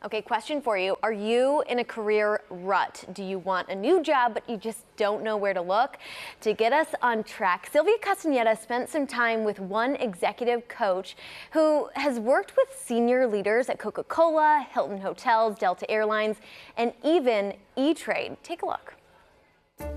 Okay, question for you. Are you in a career rut? Do you want a new job, but you just don't know where to look? To get us on track, Sylvia Castaneda spent some time with one executive coach who has worked with senior leaders at Coca-Cola, Hilton Hotels, Delta Airlines, and even E-Trade. Take a look.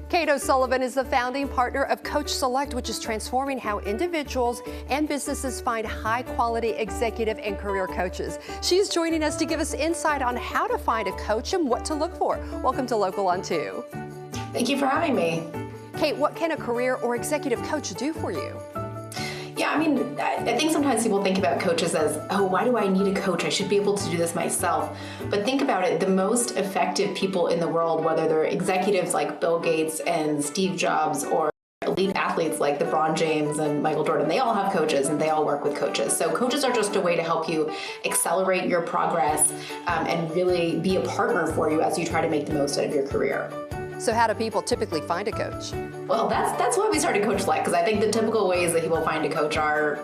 Kate O'Sullivan is the founding partner of Coach Select, which is transforming how individuals and businesses find high-quality executive and career coaches. She's joining us to give us insight on how to find a coach and what to look for. Welcome to Local on 2. Thank you for having me. Kate, what can a career or executive coach do for you? Yeah, I mean, I think sometimes people think about coaches as, oh, why do I need a coach? I should be able to do this myself. But think about it, the most effective people in the world, whether they're executives like Bill Gates and Steve Jobs or elite athletes like LeBron James and Michael Jordan, they all have coaches and they all work with coaches. So coaches are just a way to help you accelerate your progress and really be a partner for you as you try to make the most out of your career. So how do people typically find a coach? Well, that's why we started Coach Select, because I think the typical ways that people find a coach are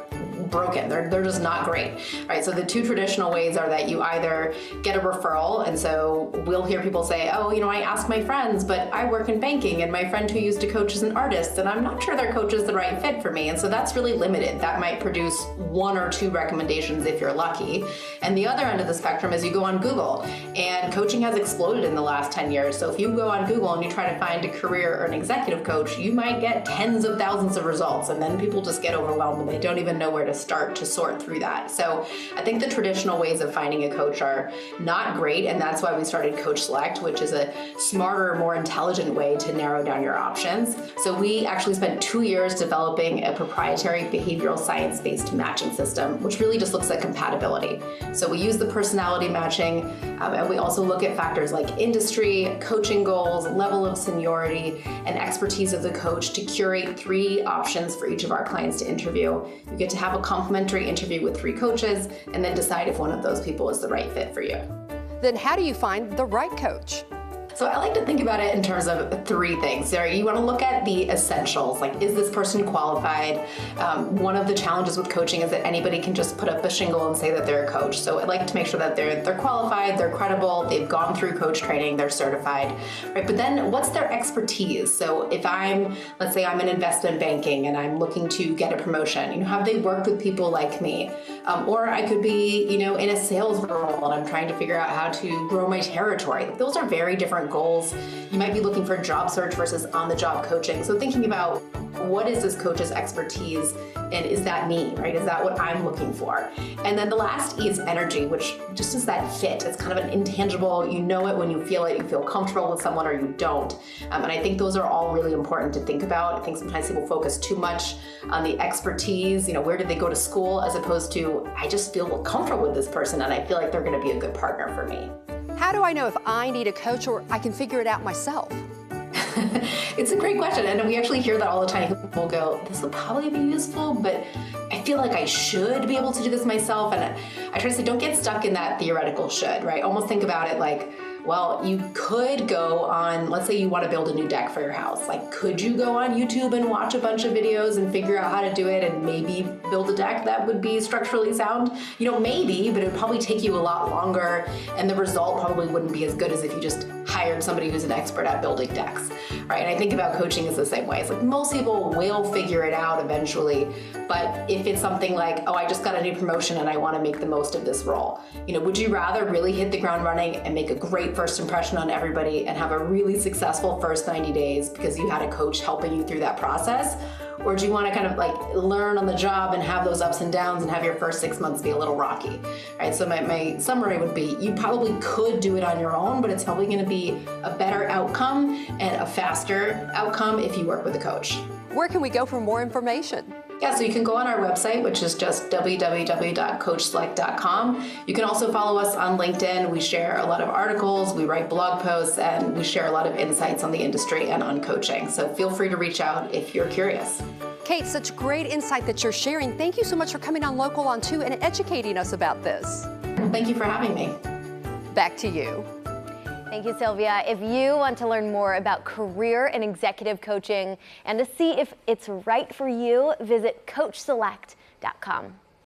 broken. They're just not great, right? So the two traditional ways are that you either get a referral, and so we'll hear people say, oh, you know, I asked my friends, but I work in banking, and my friend who used to coach is an artist, and I'm not sure their coach is the right fit for me. And so that's really limited. That might produce one or two recommendations if you're lucky. And the other end of the spectrum is you go on Google, and coaching has exploded in the last 10 years. So if you go on Google and you try to find a career or an executive coach, you might get tens of thousands of results, and then people just get overwhelmed and they don't even know where to start to sort through that. So I think the traditional ways of finding a coach are not great, and that's why we started Coach Select, which is a smarter, more intelligent way to narrow down your options. So we actually spent 2 years developing a proprietary behavioral science-based matching system, which really just looks at compatibility. So we use the personality matching, and we also look at factors like industry, coaching goals, level of seniority, and expertise of the coach to curate 3 options for each of our clients to interview. You get to have a complimentary interview with 3 coaches and then decide if one of those people is the right fit for you. Then how do you find the right coach? So I like to think about it in terms of 3 things. You want to look at the essentials, like is this person qualified? One of the challenges with coaching is that anybody can just put up a shingle and say that they're a coach. So I'd like to make sure that they're qualified, they're credible, they've gone through coach training, they're certified, right? But then what's their expertise? So if let's say I'm in investment banking and I'm looking to get a promotion, have they worked with people like me? Or I could be, in a sales role and I'm trying to figure out how to grow my territory. Those are very different goals. You might be looking for a job search versus on-the-job coaching. So thinking about what is this coach's expertise and is that me, right? Is that what I'm looking for? And then the last E is energy, which just is that fit. It's kind of an intangible, you know it when you feel it, you feel comfortable with someone or you don't. And I think those are all really important to think about. I think sometimes people focus too much on the expertise, where did they go to school, as opposed to, I just feel comfortable with this person and I feel like they're gonna be a good partner for me. How do I know if I need a coach or I can figure it out myself? It's a great question, and we actually hear that all the time. People go, this will probably be useful, but I feel like I should be able to do this myself. And I try to say, don't get stuck in that theoretical should, right? Almost think about it like, well, you could go on, let's say you want to build a new deck for your house. Like, could you go on YouTube and watch a bunch of videos and figure out how to do it and maybe build a deck that would be structurally sound? Maybe, but it would probably take you a lot longer, and the result probably wouldn't be as good as if you just hired somebody who's an expert at building decks, right? And I think about coaching as the same way. It's like most people will figure it out eventually, but if it's something like, oh, I just got a new promotion and I want to make the most of this role, would you rather really hit the ground running and make a great first impression on everybody and have a really successful first 90 days because you had a coach helping you through that process? Or do you want to kind of like learn on the job and have those ups and downs and have your first 6 months be a little rocky, right? So my summary would be, you probably could do it on your own, but it's probably going to be a better outcome and a faster outcome if you work with a coach. Where can we go for more information? Yeah, so you can go on our website, which is just www.coachselect.com. You can also follow us on LinkedIn. We share a lot of articles, we write blog posts, and we share a lot of insights on the industry and on coaching. So feel free to reach out if you're curious. Kate, such great insight that you're sharing. Thank you so much for coming on Local on 2 and educating us about this. Thank you for having me. Back to you. Thank you, Sylvia. If you want to learn more about career and executive coaching and to see if it's right for you, visit coachselect.com.